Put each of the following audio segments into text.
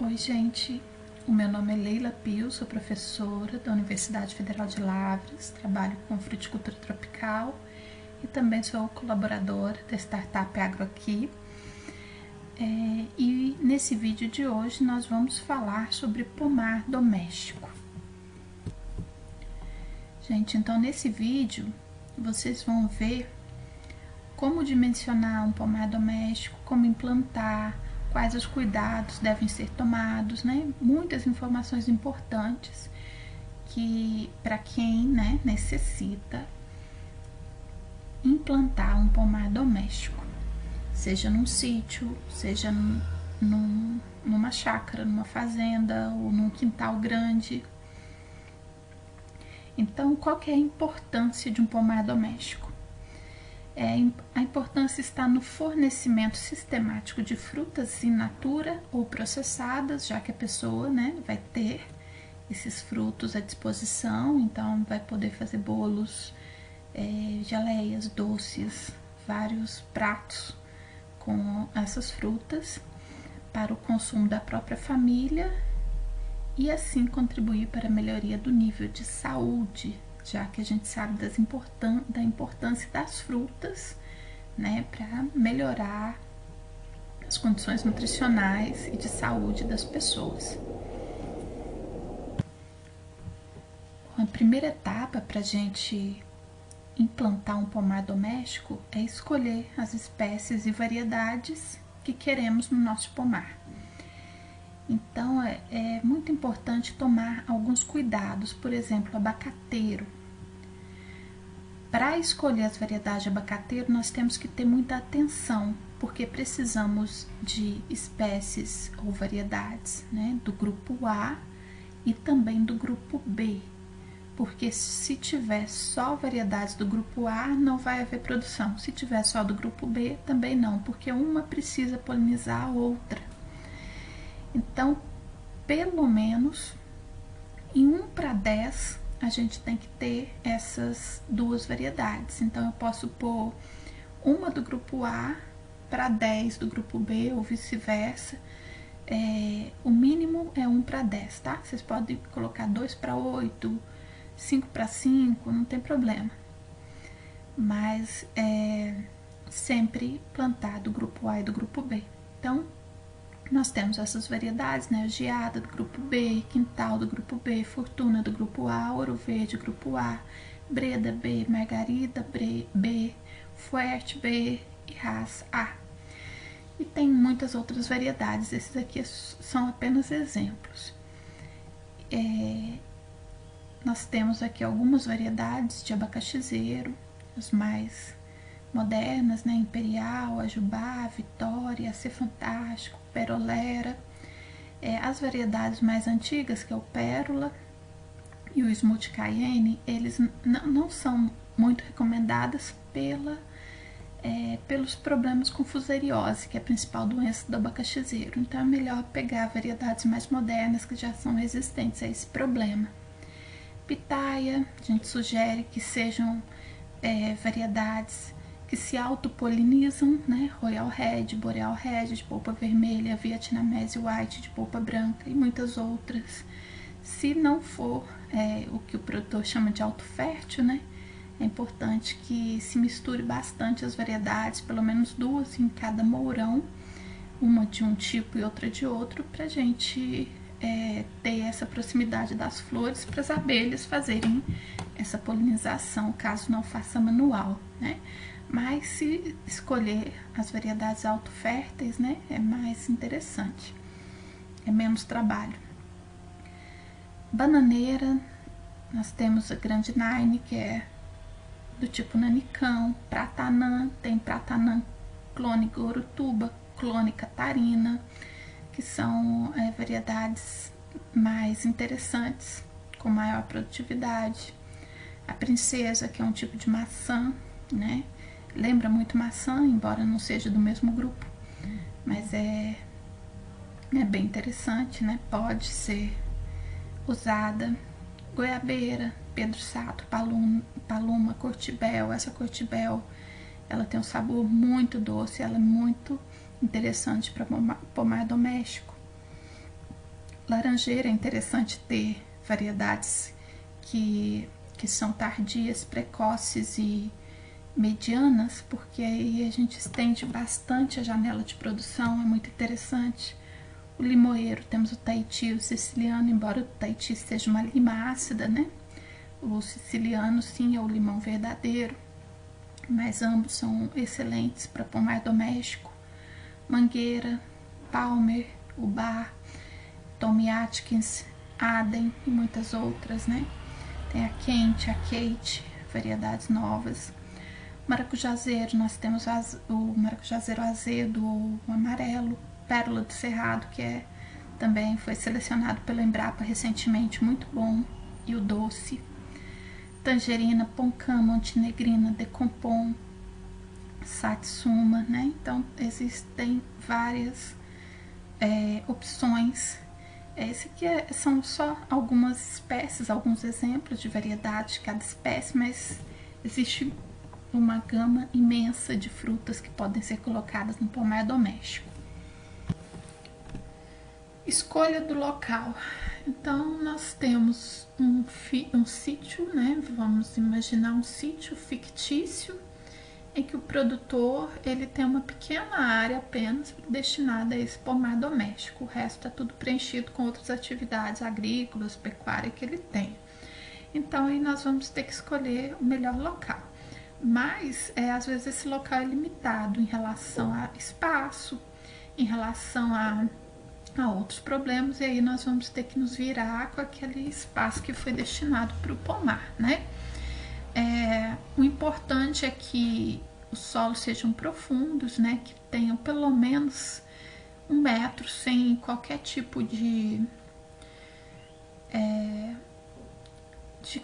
Oi, gente. O meu nome é Leila Pio, sou professora da Universidade Federal de Lavras, trabalho com fruticultura tropical e também sou colaboradora da startup AgroAqui. E nesse vídeo de hoje nós vamos falar sobre pomar doméstico. Gente, então nesse vídeo vocês vão ver como dimensionar um pomar doméstico, como implantar, quais os cuidados devem ser tomados, né? Muitas informações importantes que para quem, né, necessita implantar um pomar doméstico, seja num sítio, seja numa chácara, numa fazenda ou num quintal grande. Então, qual que é a importância de um pomar doméstico? A importância está no fornecimento sistemático de frutas in natura ou processadas, já que a pessoa, né, vai ter esses frutos à disposição, então vai poder fazer bolos, geleias, doces, vários pratos com essas frutas para o consumo da própria família e assim contribuir para a melhoria do nível de saúde, já que a gente sabe da importância das frutas, né, para melhorar as condições nutricionais e de saúde das pessoas. A primeira etapa para a gente implantar um pomar doméstico é escolher as espécies e variedades que queremos no nosso pomar. Então, é muito importante tomar alguns cuidados, por exemplo, abacateiro. Para escolher as variedades de abacateiro, nós temos que ter muita atenção, porque precisamos de espécies ou variedades, né, do grupo A e também do grupo B, porque se tiver só variedades do grupo A, não vai haver produção. Se tiver só do grupo B, também não, porque uma precisa polinizar a outra. Então, pelo menos em 1 para 10, a gente tem que ter essas duas variedades. Então, eu posso pôr uma do grupo A para 10 do grupo B, ou vice-versa. O mínimo é 1 para 10, tá? Vocês podem colocar 2 para 8, 5 para 5, não tem problema. Mas sempre plantar do grupo A e do grupo B. Então, nós temos essas variedades, né? Geada do grupo B, Quintal do grupo B, Fortuna do grupo A, Ouro Verde do grupo A, Breda B, Margarida B, Fuerte B e Hass A. E tem muitas outras variedades, esses aqui são apenas exemplos. Nós temos aqui algumas variedades de abacaxizeiro, as mais modernas, né? Imperial, Ajubá, Vitória, Ser Fantástico, Perolera. As variedades mais antigas, que é o Pérola e o Smooth Cayenne, eles não são muito recomendadas pelos problemas com fusariose, que é a principal doença do abacaxizeiro. Então é melhor pegar variedades mais modernas que já são resistentes a esse problema. Pitaia, a gente sugere que sejam variedades que se autopolinizam, né? Royal Red, Boreal Red de polpa vermelha, Vietnamese White de polpa branca e muitas outras. Se não for o que o produtor chama de autofértil, né? É importante que se misture bastante as variedades, pelo menos 2 em cada mourão, uma de um tipo e outra de outro, para a gente ter essa proximidade das flores para as abelhas fazerem essa polinização, caso não faça manual, né? Mas se escolher as variedades autoférteis, né, é mais interessante, é menos trabalho. Bananeira, nós temos a Grande Nine, que é do tipo nanicão. Pratanã, tem Pratanã clone Gorutuba, clone Catarina, que são variedades mais interessantes, com maior produtividade. A Princesa, que é um tipo de maçã, né? Lembra muito maçã, embora não seja do mesmo grupo, mas é bem interessante, né? Pode ser usada. Goiabeira, Pedro Sato, Paluma, Cortibel. Essa Cortibel, ela tem um sabor muito doce, ela é muito interessante para pomar doméstico. laranjeira é interessante ter variedades que são tardias, precoces e medianas, porque aí a gente estende bastante a janela de produção, é muito interessante. O limoeiro, temos o Tahiti e o siciliano, embora o Tahiti seja uma lima ácida, né? O siciliano, sim, é o limão verdadeiro, mas ambos são excelentes para pomar doméstico. Mangueira, Palmer, Ubar, Tommy Atkins, Aden e muitas outras, né? Tem a Kent, a Kate, variedades novas. Maracujazeiro, nós temos o maracujazeiro azedo, o amarelo, pérola do cerrado, que também foi selecionado pela Embrapa recentemente, muito bom, e o doce. Tangerina, Poncã, Montenegrina, Decompom, Satsuma, né? Então existem várias opções. Esse aqui são só algumas espécies, alguns exemplos de variedade de cada espécie, mas existe uma gama imensa de frutas que podem ser colocadas no pomar doméstico. Escolha do local. Então nós temos um sítio, né? Vamos imaginar um sítio fictício em que o produtor ele tem uma pequena área apenas destinada a esse pomar doméstico. O resto é tudo preenchido com outras atividades agrícolas, pecuária que ele tem. Então aí nós vamos ter que escolher o melhor local. Mas às vezes esse local é limitado em relação a espaço, em relação a outros problemas, e aí nós vamos ter que nos virar com aquele espaço que foi destinado para o pomar, né? O importante é que os solos sejam profundos, né? Que tenham pelo menos 1 metro sem qualquer tipo de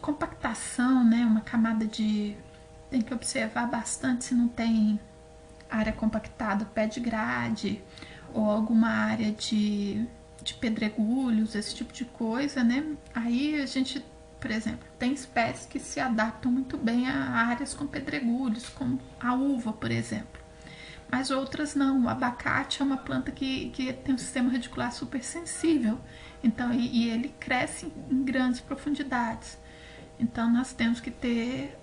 compactação, né? Uma camada tem que observar bastante se não tem área compactada, pé de grade ou alguma área de pedregulhos, esse tipo de coisa, né? Aí a gente, por exemplo, tem espécies que se adaptam muito bem a áreas com pedregulhos, como a uva, por exemplo. Mas outras não. O abacate é uma planta que tem um sistema radicular super sensível, então, e ele cresce em grandes profundidades. Então nós temos que ter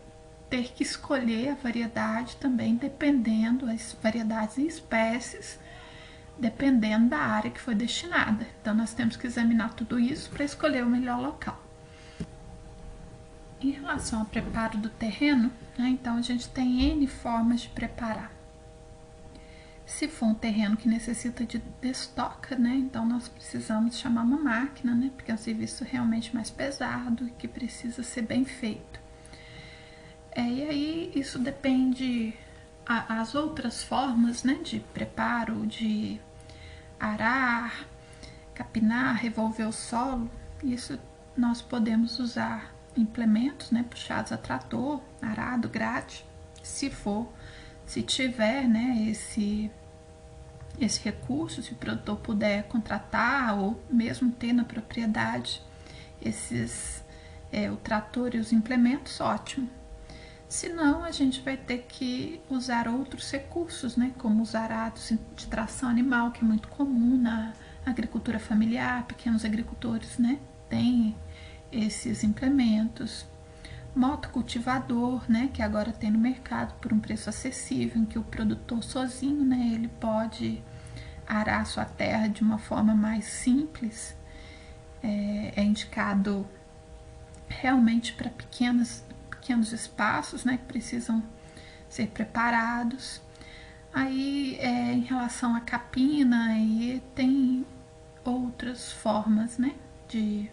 que escolher a variedade também, dependendo as variedades e espécies, dependendo da área que foi destinada. Então nós temos que examinar tudo isso para escolher o melhor local. Em relação ao preparo do terreno, né, então a gente tem N formas de preparar. Se for um terreno que necessita de destoca, né, então nós precisamos chamar uma máquina, né, porque é um serviço realmente mais pesado e que precisa ser bem feito. E aí isso depende as outras formas, né, de preparo, de arar, capinar, revolver o solo. Isso nós podemos usar implementos, né, puxados a trator, arado, grade, se tiver, né, esse recurso, se o produtor puder contratar ou mesmo ter na propriedade o trator e os implementos, ótimo. Senão a gente vai ter que usar outros recursos, né, como os arados de tração animal, que é muito comum na agricultura familiar, pequenos agricultores, né, têm esses implementos. Motocultivador, né, que agora tem no mercado por um preço acessível, em que o produtor sozinho, né, ele pode arar a sua terra de uma forma mais simples. É indicado realmente para pequenos espaços, né, que precisam ser preparados. Aí, em relação à capina, aí tem outras formas, né, de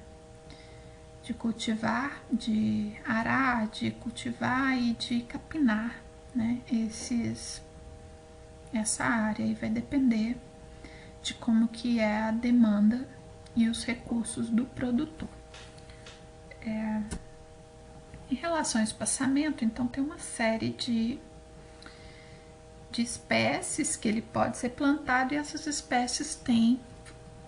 cultivar, de arar, de cultivar e de capinar, né, essa área. E vai depender de como que é a demanda e os recursos do produtor. Em relação ao espaçamento, então tem uma série de espécies que ele pode ser plantado, e essas espécies têm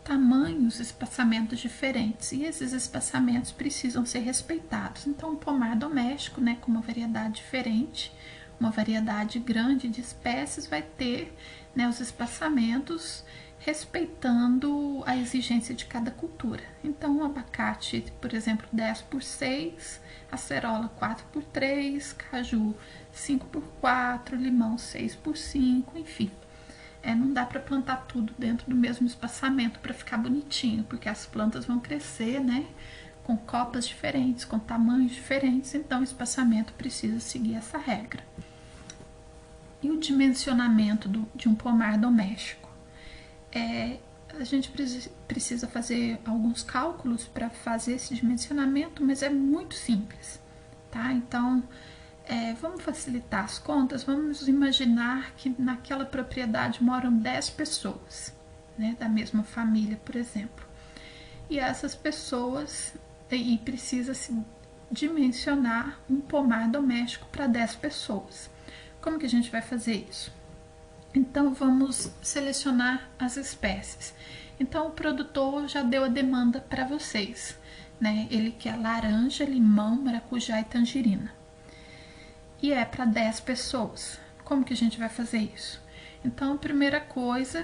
tamanhos, espaçamentos diferentes, e esses espaçamentos precisam ser respeitados. Então um pomar doméstico, né, com uma variedade diferente, uma variedade grande de espécies, vai ter, né, os espaçamentos respeitando a exigência de cada cultura. Então, o abacate, por exemplo, 10x6, acerola 4x3, caju 5x4, limão 6x5, enfim. Não dá para plantar tudo dentro do mesmo espaçamento para ficar bonitinho, porque as plantas vão crescer, né, com copas diferentes, com tamanhos diferentes, então o espaçamento precisa seguir essa regra. E o dimensionamento de um pomar doméstico? A gente precisa fazer alguns cálculos para fazer esse dimensionamento, mas é muito simples, tá? Então, vamos facilitar as contas, vamos imaginar que naquela propriedade moram 10 pessoas, né, da mesma família, por exemplo. E essas pessoas, e precisa-se dimensionar um pomar doméstico para 10 pessoas. Como que a gente vai fazer isso? Então, vamos selecionar as espécies. Então, o produtor já deu a demanda para vocês, né? Ele quer laranja, limão, maracujá e tangerina. E é para 10 pessoas. Como que a gente vai fazer isso? Então, a primeira coisa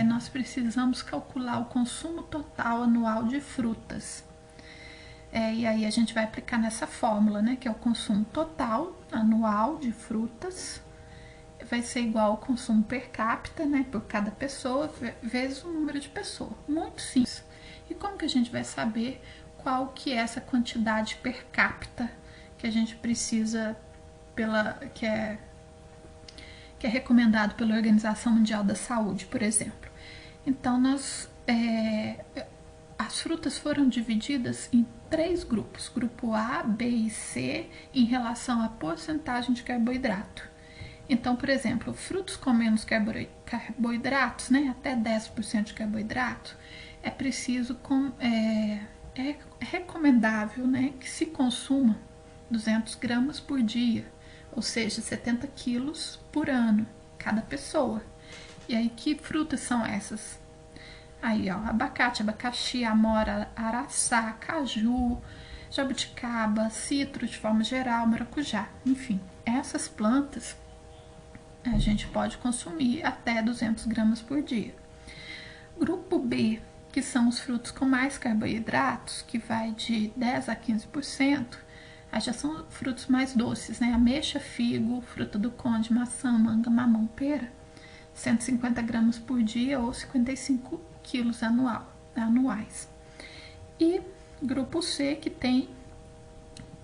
nós precisamos calcular o consumo total anual de frutas. E aí a gente vai aplicar nessa fórmula, né? Que é o consumo total anual de frutas. Vai ser igual ao consumo per capita, né, por cada pessoa, vezes o número de pessoas. Muito simples. E como que a gente vai saber qual que é essa quantidade per capita que a gente precisa, que é recomendado pela Organização Mundial da Saúde, por exemplo? Então, as frutas foram divididas em 3 grupos, grupo A, B e C, em relação à porcentagem de carboidrato. Então, por exemplo, frutos com menos carboidratos, né, até 10% de carboidrato, é recomendável, né, que se consuma 200 gramas por dia, ou seja, 70 quilos por ano, cada pessoa. E aí, que frutas são essas? Aí, ó, abacate, abacaxi, amora, araçá, caju, jabuticaba, citro de forma geral, maracujá, enfim, essas plantas a gente pode consumir até 200 gramas por dia. Grupo B, que são os frutos com mais carboidratos, que vai de 10 a 15%, aí já são frutos mais doces, né? Ameixa, figo, fruta do conde, maçã, manga, mamão, pera, 150 gramas por dia ou 55 quilos anuais. E grupo C, que tem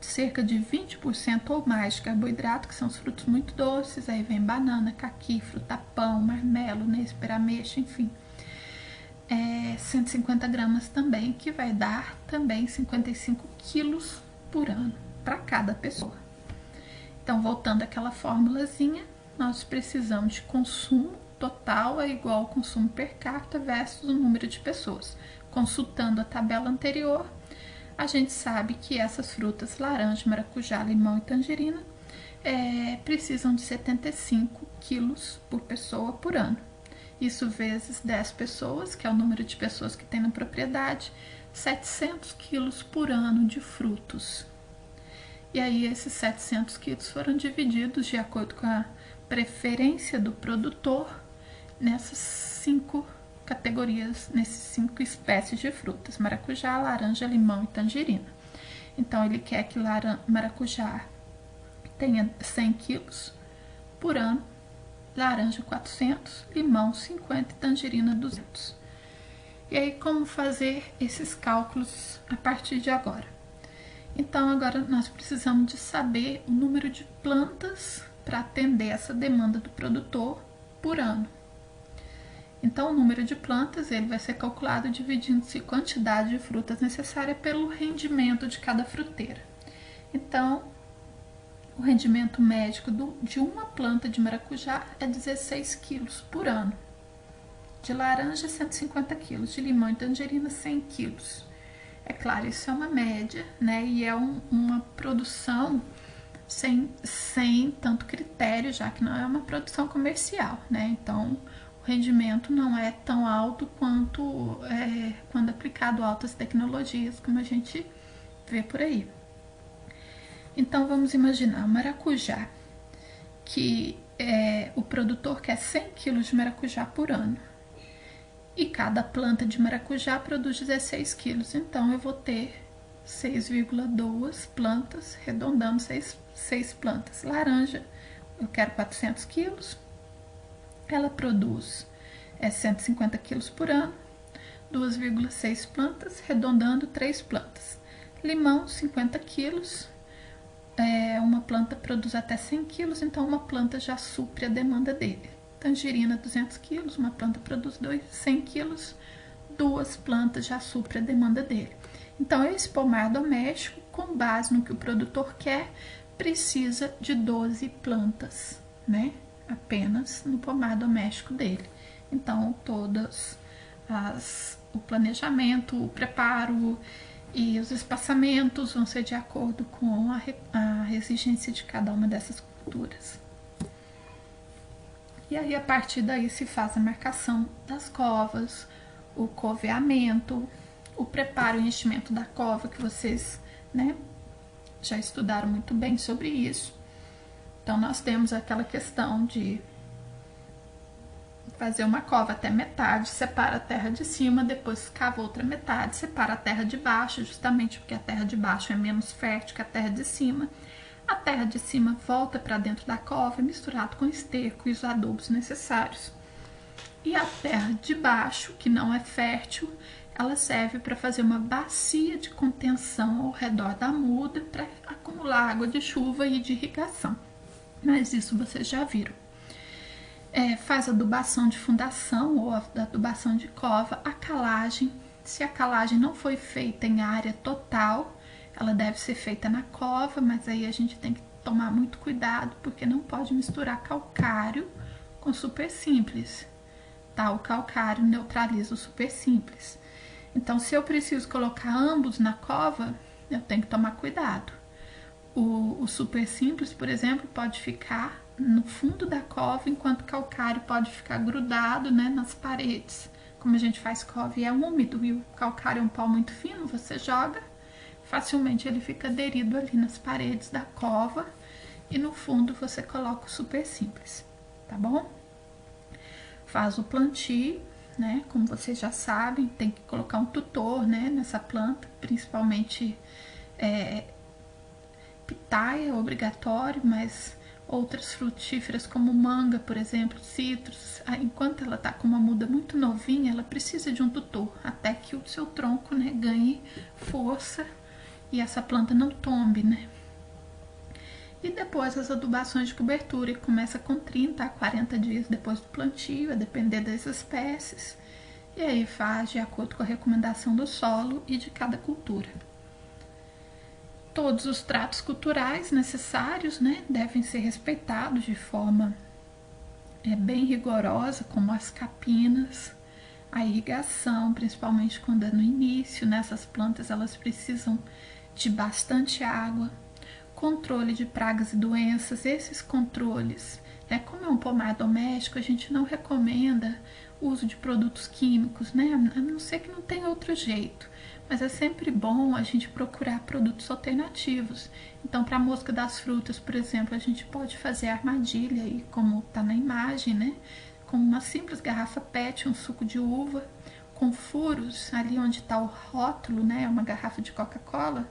cerca de 20% ou mais de carboidrato, que são os frutos muito doces, aí vem banana, caqui, fruta-pão, marmelo, néspera, ameixa, enfim. 150 gramas também, que vai dar também 55 quilos por ano para cada pessoa. Então, voltando àquela formulazinha, nós precisamos de consumo total é igual ao consumo per capita versus o número de pessoas. Consultando a tabela anterior, a gente sabe que essas frutas, laranja, maracujá, limão e tangerina, precisam de 75 quilos por pessoa por ano. Isso vezes 10 pessoas, que é o número de pessoas que tem na propriedade, 700 quilos por ano de frutos. E aí esses 700 quilos foram divididos de acordo com a preferência do produtor nessas 5 categorias, nessas 5 espécies de frutas: maracujá, laranja, limão e tangerina. Então, ele quer que maracujá tenha 100 quilos por ano, laranja 400, limão 50 e tangerina 200. E aí, como fazer esses cálculos a partir de agora? Então, agora nós precisamos de saber o número de plantas para atender essa demanda do produtor por ano. Então, o número de plantas ele vai ser calculado dividindo-se a quantidade de frutas necessária pelo rendimento de cada fruteira. Então, o rendimento médio de uma planta de maracujá é 16 quilos por ano. De laranja, 150 quilos. De limão e tangerina, 100 quilos. É claro, isso é uma média, né? E é uma produção sem tanto critério, já que não é uma produção comercial, né? Então, o rendimento não é tão alto quanto quando aplicado a altas tecnologias, como a gente vê por aí. Então, vamos imaginar o maracujá, que o produtor quer 100 quilos de maracujá por ano. e cada planta de maracujá produz 16 quilos. Então eu vou ter 6,2 plantas, arredondando 6 plantas. Laranja, eu quero 400 quilos, ela produz 150 quilos por ano, 2,6 plantas, arredondando 3 plantas. Limão, 50 quilos, uma planta produz até 100 quilos, então uma planta já supre a demanda dele. Tangerina, 200 quilos, uma planta produz 100 quilos, 2 plantas já supre a demanda dele. Então, esse pomar doméstico, com base no que o produtor quer, precisa de 12 plantas, né? Apenas no pomar doméstico dele. Então, o planejamento, o preparo e os espaçamentos vão ser de acordo com a exigência de cada uma dessas culturas. E aí, a partir daí, se faz a marcação das covas, o coveamento, o preparo e enchimento da cova, que vocês, né, já estudaram muito bem sobre isso. Então, nós temos aquela questão de fazer uma cova até metade, separa a terra de cima, depois cava outra metade, separa a terra de baixo, justamente porque a terra de baixo é menos fértil que a terra de cima. A terra de cima volta para dentro da cova, misturado com esterco e os adubos necessários. E a terra de baixo, que não é fértil, ela serve para fazer uma bacia de contenção ao redor da muda para acumular água de chuva e de irrigação. Mas isso vocês já viram. Faz adubação de fundação ou adubação de cova, a calagem. Se a calagem não foi feita em área total, ela deve ser feita na cova, mas aí a gente tem que tomar muito cuidado, porque não pode misturar calcário com super simples, tá? O calcário neutraliza o super simples. Então, se eu preciso colocar ambos na cova, eu tenho que tomar cuidado. O super simples, por exemplo, pode ficar no fundo da cova, enquanto o calcário pode ficar grudado, né, nas paredes. Como a gente faz cova e é úmido, e o calcário é um pó muito fino, você joga, facilmente ele fica aderido ali nas paredes da cova, e no fundo você coloca o super simples, tá bom? Faz o plantio, né? Como vocês já sabem, tem que colocar um tutor, né, nessa planta, principalmente pitaia é obrigatório, mas outras frutíferas como manga, por exemplo, citros, enquanto ela está com uma muda muito novinha, ela precisa de um tutor, até que o seu tronco, né, ganhe força e essa planta não tombe, né? E depois as adubações de cobertura, que começa com 30 a 40 dias depois do plantio, a depender das espécies. E aí faz de acordo com a recomendação do solo e de cada cultura. Todos os tratos culturais necessários, né, devem ser respeitados de forma bem rigorosa, como as capinas, a irrigação, principalmente quando é no início, né, essas plantas elas precisam de bastante água. Controle de pragas e doenças, esses controles, né, como é um pomar doméstico, a gente não recomenda o uso de produtos químicos, né, a não ser que não tenha outro jeito, mas é sempre bom a gente procurar produtos alternativos. Então, para a mosca das frutas, por exemplo, a gente pode fazer armadilha, aí, como está na imagem, né, com uma simples garrafa PET, um suco de uva, com furos, ali onde está o rótulo, né, uma garrafa de Coca-Cola,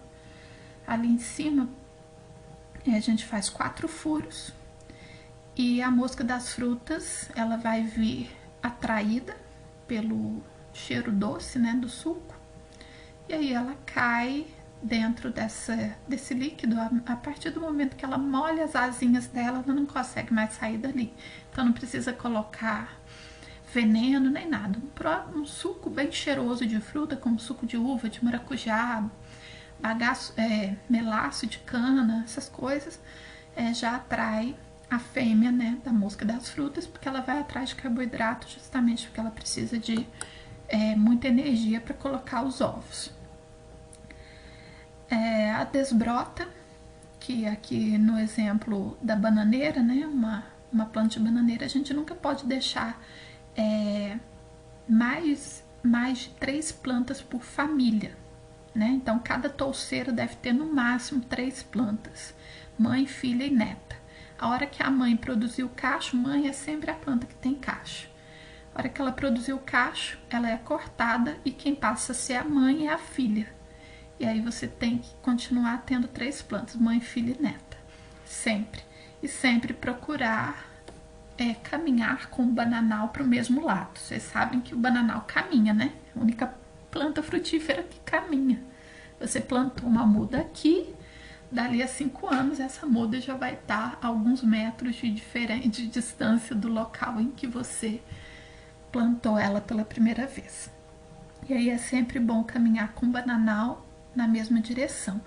ali em cima, a gente faz 4 furos e a mosca das frutas ela vai vir atraída pelo cheiro doce, né, do suco, e aí ela cai dentro desse líquido. A partir do momento que ela molha as asinhas dela, ela não consegue mais sair dali. Então não precisa colocar veneno nem nada. Um suco bem cheiroso de fruta, como suco de uva, de maracujá, melaço de cana, essas coisas, já atrai a fêmea, né, da mosca das frutas, porque ela vai atrás de carboidrato, justamente porque ela precisa de muita energia para colocar os ovos. A desbrota, que aqui no exemplo da bananeira, né, uma planta de bananeira, a gente nunca pode deixar mais de 3 plantas por família, né? Então, cada touceira deve ter no máximo 3 plantas, mãe, filha e neta. A hora que a mãe produzir o cacho, mãe é sempre a planta que tem cacho. A hora que ela produzir o cacho, ela é cortada e quem passa a ser a mãe é a filha. E aí você tem que continuar tendo 3 plantas, mãe, filha e neta, sempre. E sempre procurar caminhar com o bananal para o mesmo lado. Vocês sabem que o bananal caminha, né? É a única planta frutífera que caminha. Você plantou uma muda aqui, dali a 5 anos essa muda já vai estar a alguns metros de distância do local em que você plantou ela pela primeira vez. E aí é sempre bom caminhar com o bananal na mesma direção.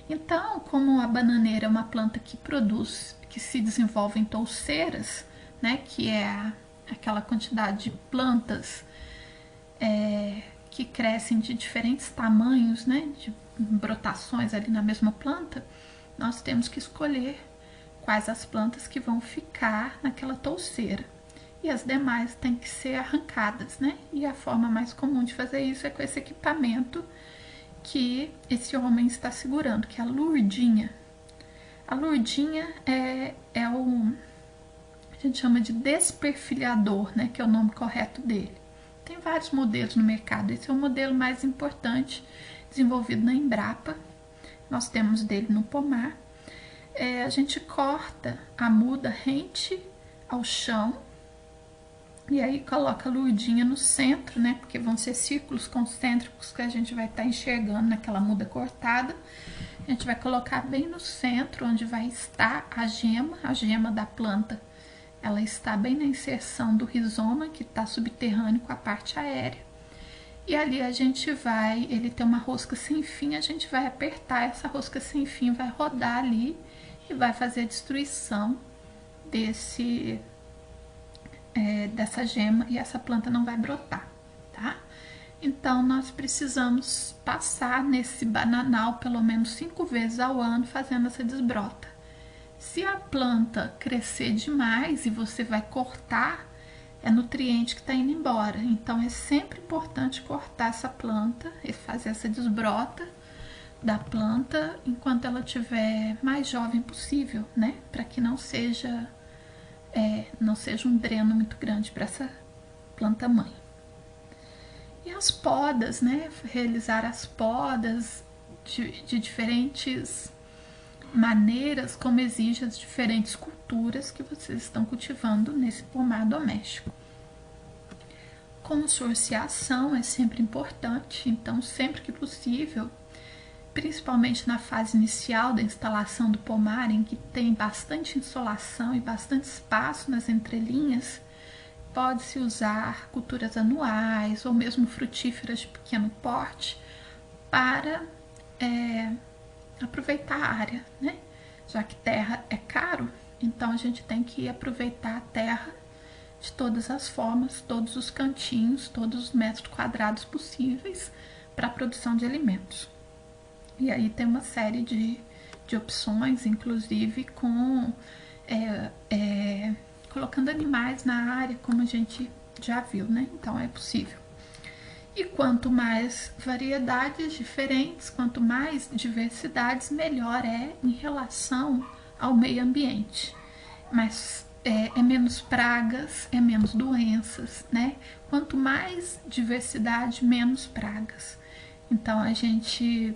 Então, como a bananeira é uma planta que produz, que se desenvolve em touceiras, né, que é aquela quantidade de plantas que crescem de diferentes tamanhos, né, de brotações ali na mesma planta, nós temos que escolher quais as plantas que vão ficar naquela touceira. E as demais têm que ser arrancadas, né? E a forma mais comum de fazer isso é com esse equipamento que esse homem está segurando, que é a lurdinha. A lurdinha a gente chama de desperfilhador, né? Que é o nome correto dele. Tem vários modelos no mercado. Esse é o modelo mais importante, desenvolvido na Embrapa. Nós temos dele no pomar. A gente corta a muda rente ao chão. E aí coloca a lurdinha no centro, né? Porque vão ser círculos concêntricos que a gente vai estar enxergando naquela muda cortada. A gente vai colocar bem no centro, onde vai estar a gema da planta. Ela está bem na inserção do rizoma, que está subterrâneo com a parte aérea. E ali a gente vai, ele tem uma rosca sem fim, a gente vai apertar essa rosca sem fim, vai rodar ali e vai fazer a destruição dessa gema e essa planta não vai brotar, tá? Então, nós precisamos passar nesse bananal pelo menos 5 vezes ao ano fazendo essa desbrota. Se a planta crescer demais e você vai cortar, é nutriente que está indo embora. Então, é sempre importante cortar essa planta e fazer essa desbrota da planta enquanto ela estiver mais jovem possível, né? Para que não seja um dreno muito grande para essa planta mãe. E as podas, né? Realizar as podas de diferentes maneiras, como exige as diferentes culturas que vocês estão cultivando nesse pomar doméstico. Consorciação é sempre importante, então sempre que possível, principalmente na fase inicial da instalação do pomar, em que tem bastante insolação e bastante espaço nas entrelinhas, pode-se usar culturas anuais ou mesmo frutíferas de pequeno porte para aproveitar a área, né? Já que terra é caro, então a gente tem que aproveitar a terra de todas as formas, todos os cantinhos, todos os metros quadrados possíveis para a produção de alimentos. E aí tem uma série de opções, inclusive com colocando animais na área, como a gente já viu, né? Então é possível. E quanto mais variedades diferentes, quanto mais diversidades, melhor é em relação ao meio ambiente. Mas é menos pragas, é menos doenças, né? Quanto mais diversidade, menos pragas. Então a gente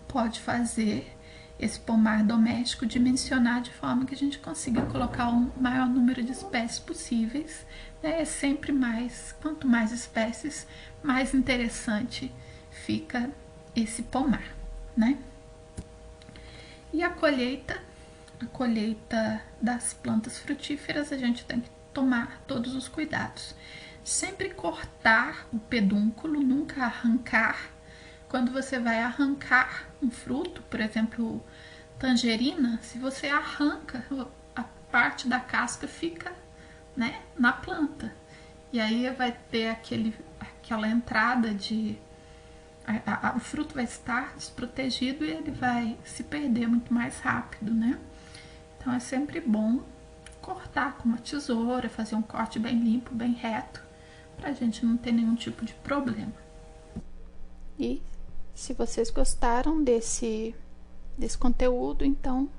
pode fazer esse pomar doméstico dimensionar de forma que a gente consiga colocar o maior número de espécies possíveis. É sempre mais, quanto mais espécies, mais interessante fica esse pomar, né? E a colheita das plantas frutíferas, a gente tem que tomar todos os cuidados. Sempre cortar o pedúnculo, nunca arrancar. Quando você vai arrancar um fruto, por exemplo, tangerina, se você arranca, a parte da casca fica, né, na planta. E aí vai ter aquela entrada o fruto vai estar desprotegido e ele vai se perder muito mais rápido, né? Então é sempre bom cortar com uma tesoura, fazer um corte bem limpo, bem reto, pra gente não ter nenhum tipo de problema. E se vocês gostaram desse conteúdo, então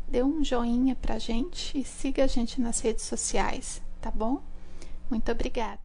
dê um joinha pra gente e siga a gente nas redes sociais, tá bom? Muito obrigada!